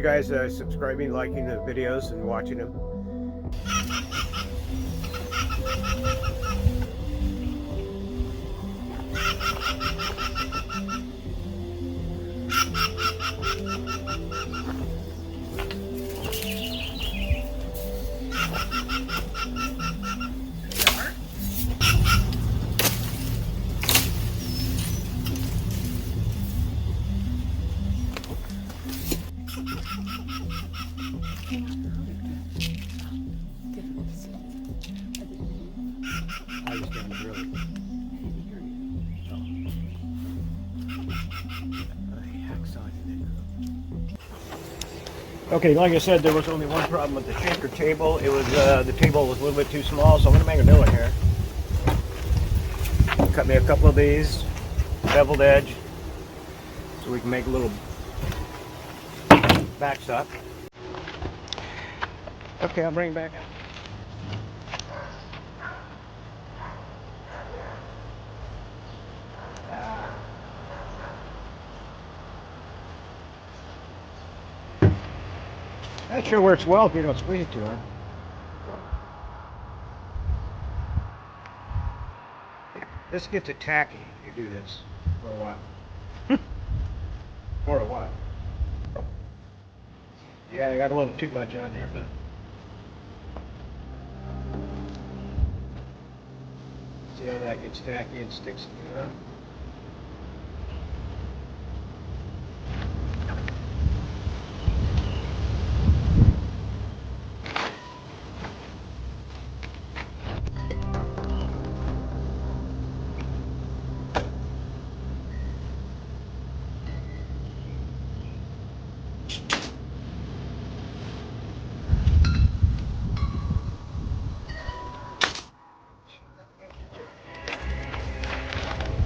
guys subscribing, liking the videos, and watching them. I just don't really. Okay, like I said, there was only one problem with the shaker table. It was the table was a little bit too small, so I'm gonna make a new one here. Cut me a couple of these, beveled edge, so we can make a little backstop. Okay, I'll bring it back. That sure works well if you don't squeeze it too hard. This gets it tacky if you do this for a while. For a while. Yeah, I got a little too much on there, but see how that gets tacky and sticks to the ground.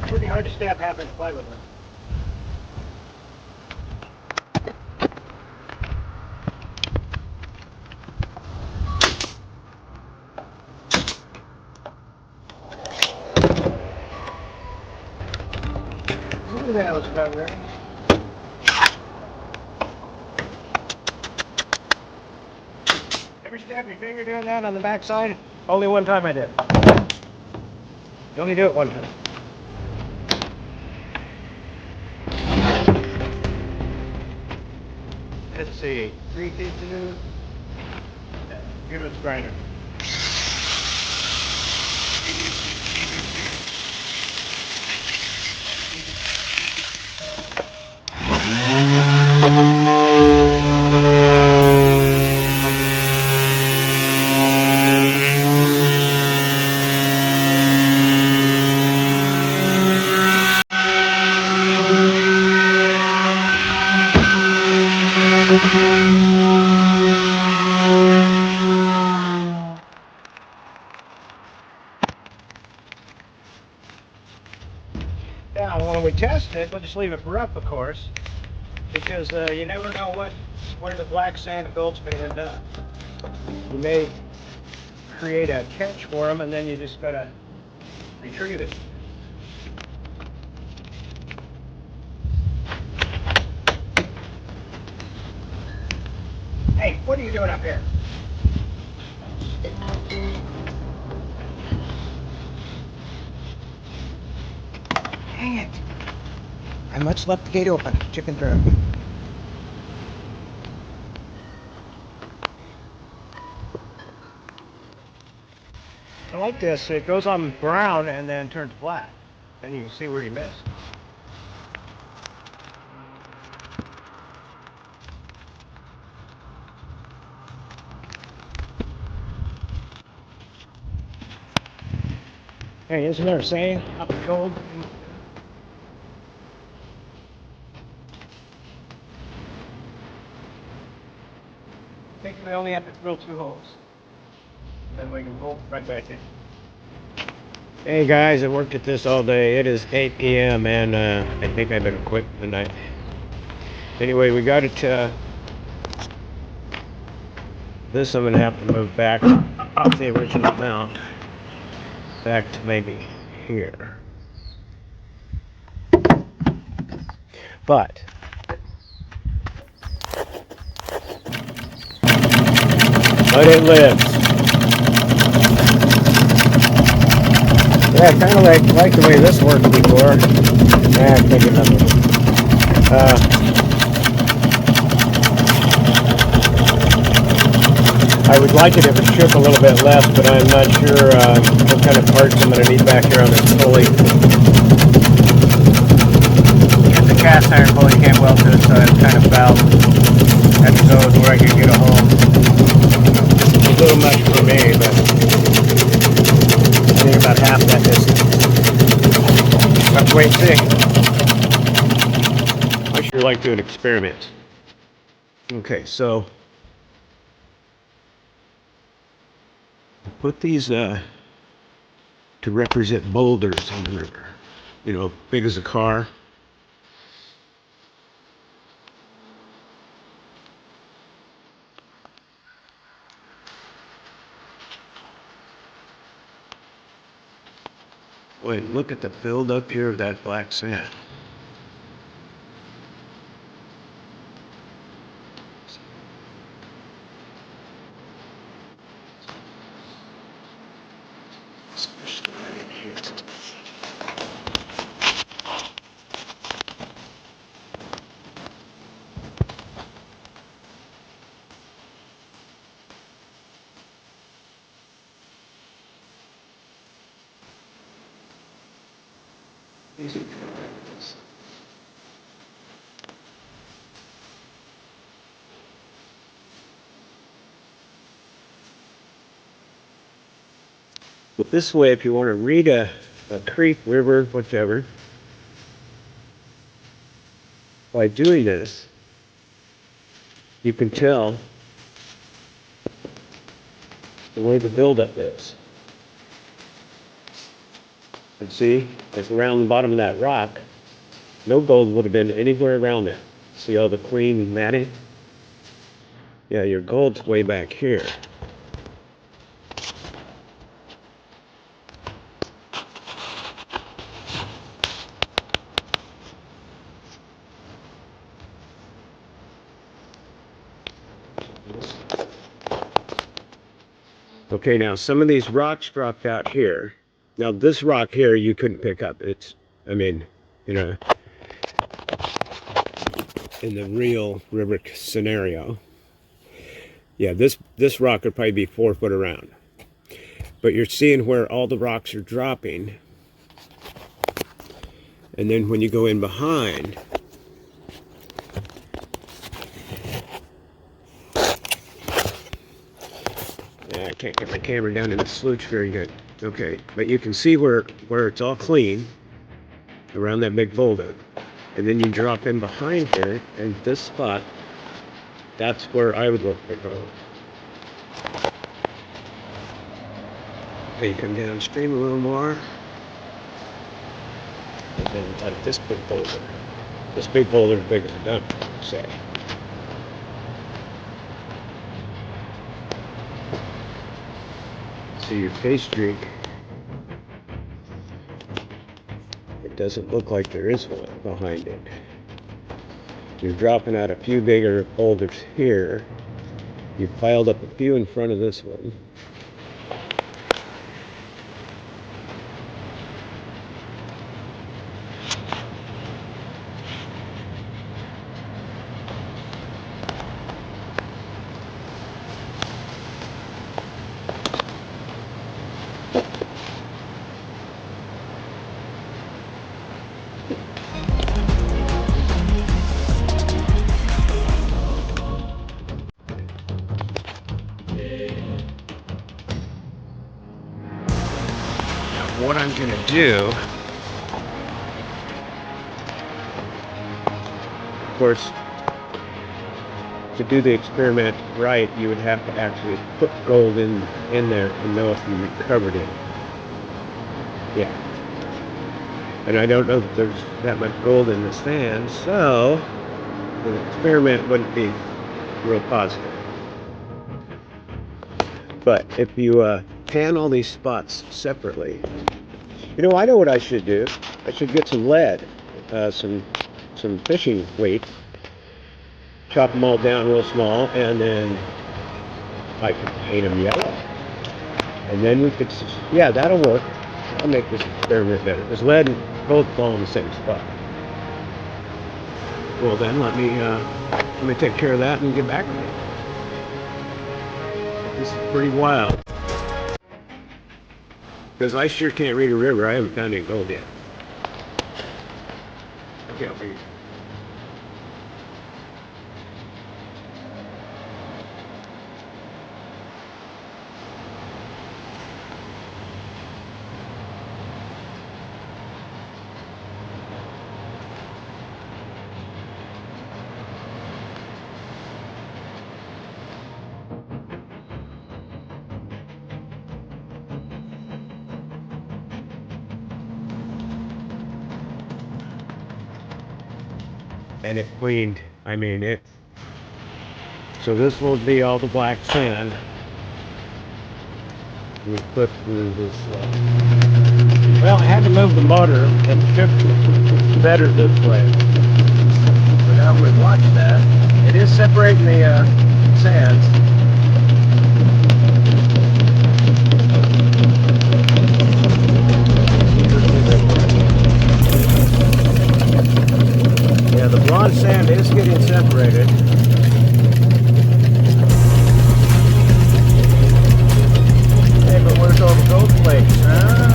Pretty hard to stab half inch plywood with. Look at that, it's about ready. Ever stab your finger doing that on the back side? Only one time I did. You only do it one time. Let's see, 352. Give it a grinder. Now, when we test it, we'll just leave it rough, of course, because you never know where the black sand and gold's going to end up. You may create a catch for them, and then you just gotta retrieve it. Hey, what are you doing up here? Dang it. I much left the gate open. Chicken through. I like this. It goes on brown and then turns black. Then you can see where you missed. Hey, isn't there a saying? Up the gold. I think we only have to drill 2 holes. Then we can bolt right back in. Hey guys, I worked at this all day. It is 8 p.m. and I think I better quit tonight. Anyway, we got it. This I'm gonna have to move back off the original mount, back to maybe here. But But it lives. Yeah, I kind of like the way this worked before. Yeah, I think another one. I would like it if it shook a little bit less, but I'm not sure what kind of parts I'm going to need back here on this pulley. It's a cast iron pulley, can't weld to it, so it's kind of foul. Had to go with where I could get a hole. It's a little much for me, but I think about half that distance. Have to wait and see. I sure like doing experiments. Okay, so put these to represent boulders in the river. You know, big as a car. Wait, look at the buildup here of that black sand. Especially right in here. But this way, if you want to read a creek, river, whatever, by doing this, you can tell the way the buildup is. And see, it's around the bottom of that rock. No gold would have been anywhere around it. See all the clean matting? Yeah, your gold's way back here. Okay, now some of these rocks dropped out here. Now this rock here you couldn't pick up. It's, I mean, you know, in the real river scenario. Yeah, this rock would probably be 4 foot around. But you're seeing where all the rocks are dropping. And then when you go in behind, yeah, I can't get my camera down in the slooch very good. Okay, but you can see where it's all clean around that big boulder. And then you drop in behind here, and this spot, that's where I would look for gold. Okay, you come downstream a little more. And then at this big boulder. This big boulder is bigger than dump, say. See your face streak. It doesn't look like there is one behind it. You're dropping out a few bigger boulders here. You've piled up a few in front of this one. What I'm going to do, of course, to do the experiment right, you would have to actually put gold in there and know if you recovered it. Yeah. And I don't know that there's that much gold in the sand, so the experiment wouldn't be real positive. But if you pan all these spots separately, you know, I know what I should do. I should get some lead, some fishing weight, chop them all down real small, and then I could paint them yellow. And then we could, yeah, that'll work. I'll make this experiment better. Because lead and both fall in the same spot. Well then, let me take care of that and get back with you. This is pretty wild. Because I sure can't read a river. I haven't found any gold yet. I can't read. And it cleaned, I mean it. So this will be all the black sand. We clip through this. Well, I had to move the motor and shift better this way. But now we watch that. It is separating the sands. Yeah, the blonde sand is getting separated. Hey, but where's all the gold flakes, huh?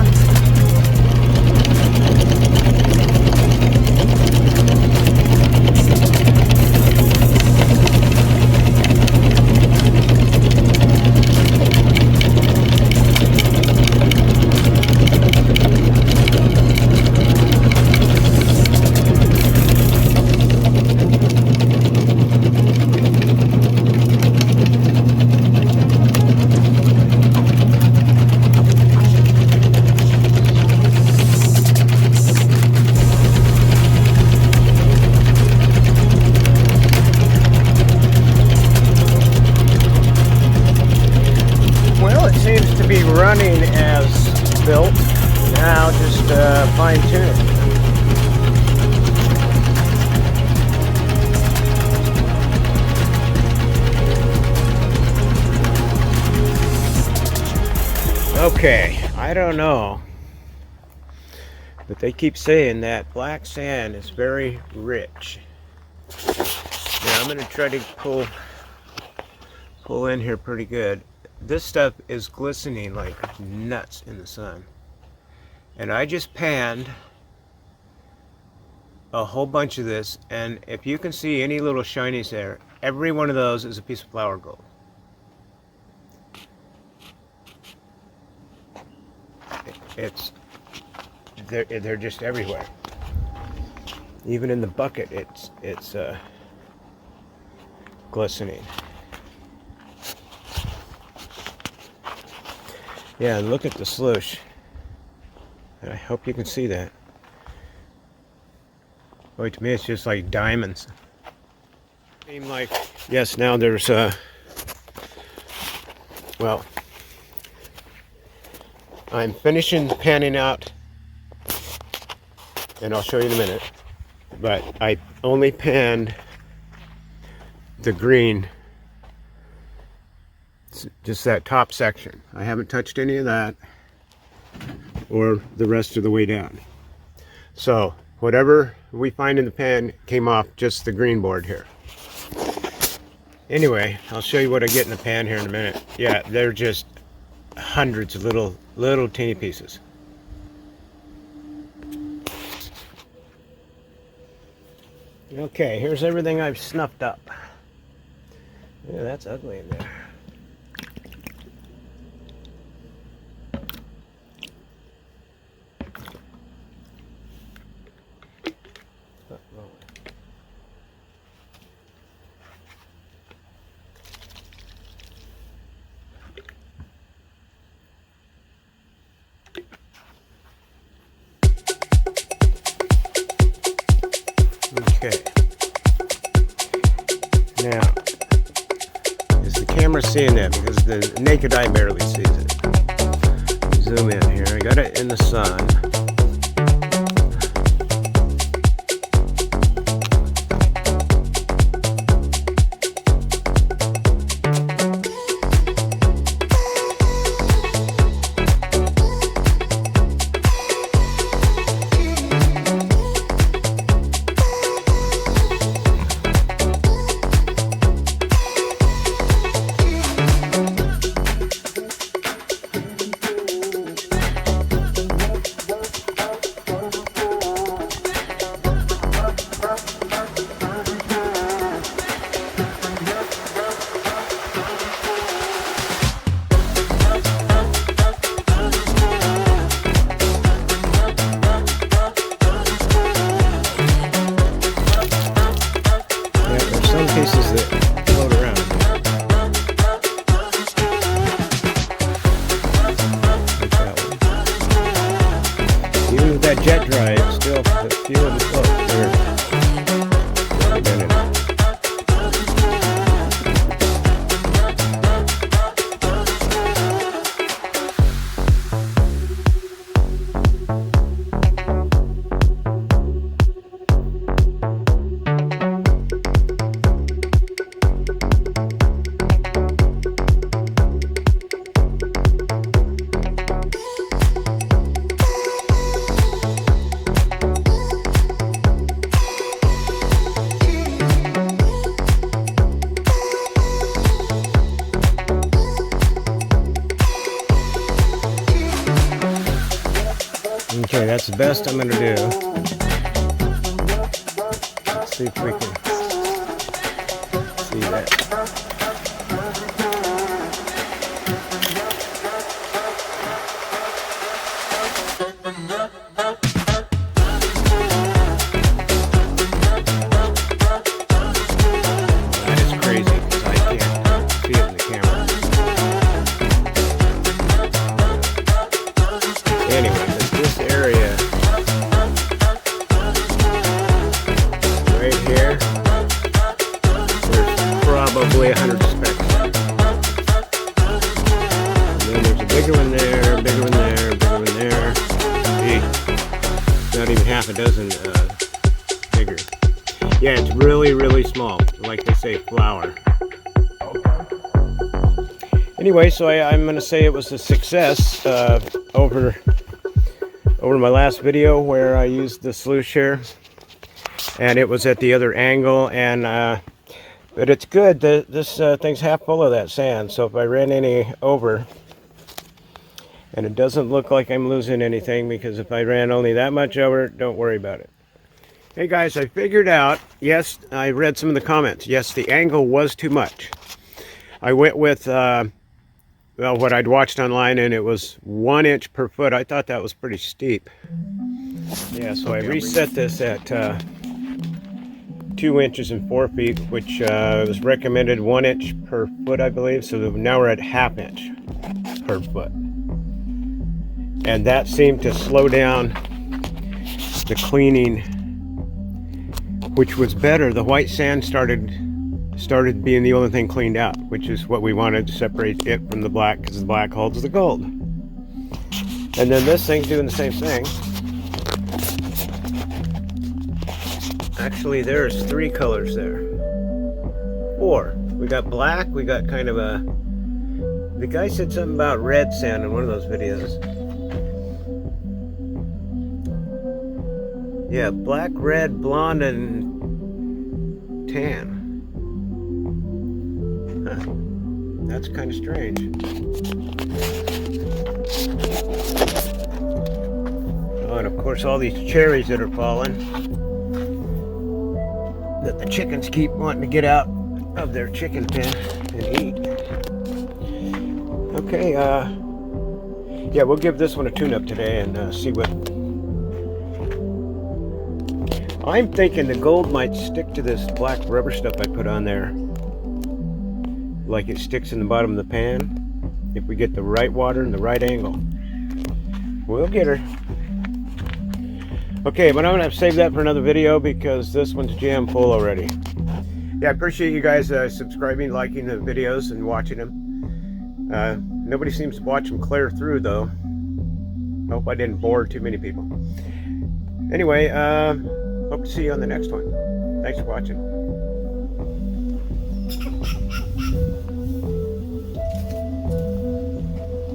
Seems to be running as built. Now just fine tune it. Okay, I don't know, but they keep saying that black sand is very rich. Now I'm going to try to pull in here pretty good. This stuff is glistening like nuts in the sun. And I just panned a whole bunch of this, and if you can see any little shinies there, every one of those is a piece of flour gold. They're just everywhere. Even in the bucket, it's glistening. Yeah, and look at the sluice. I hope you can see that. Boy, to me it's just like diamonds. Seem like, yes, now there's well, I'm finishing panning out, and I'll show you in a minute, but I only panned the green, just that top section. I haven't touched any of that or the rest of the way down. So whatever we find in the pan came off just the green board here. Anyway, I'll show you what I get in the pan here in a minute. Yeah, they're just hundreds of little teeny pieces. Okay, here's everything I've snuffed up. Yeah, that's ugly in there. Okay. Now, is the camera seeing that? Because the naked eye barely sees it. Zoom in here. I got it in the sun. that jet dry, it's still a few of the slopes there. Really done it. Okay, that's the best I'm going to do. Let's see if we can see that. That is crazy because I can't see it in the camera. Anyway, this area right here, there's probably 100 specks. And then there's a bigger one there, bigger one there, bigger one there. See, not even half a dozen bigger. Yeah, it's really, really small, like they say, flower. Anyway, so I'm going to say it was a success over my last video where I used the sluice share, and it was at the other angle, and but it's good. This thing's half full of that sand, so if I ran any over, and it doesn't look like I'm losing anything, because if I ran only that much over, don't worry about it. Hey guys, I figured out, yes, I read some of the comments, yes, the angle was too much. I went with well, what I'd watched online, and it was 1 inch per foot. I thought that was pretty steep. Yeah, so I reset this at 2 inches and 4 feet, which was recommended 1 inch per foot, I believe. So now we're at ½ inch per foot. And that seemed to slow down the cleaning, which was better. The white sand started being the only thing cleaned out, which is what we wanted to separate it from the black, because the black holds the gold. And then this thing's doing the same thing. Actually, there's 3 colors there. 4. We got black, we got kind of a... The guy said something about red sand in one of those videos. Yeah, black, red, blonde, and tan. That's kind of strange. Oh, and of course all these cherries that are falling that the chickens keep wanting to get out of their chicken pen and eat. Okay, yeah, we'll give this one a tune-up today and see what... I'm thinking the gold might stick to this black rubber stuff I put on there, like it sticks in the bottom of the pan, if we get the right water and the right angle. We'll get her. Okay, but I'm gonna have to save that for another video because this one's jam full already. Yeah, I appreciate you guys subscribing, liking the videos, and watching them. Nobody seems to watch them clear through, though. I hope I didn't bore too many people. Anyway, hope to see you on the next one. Thanks for watching.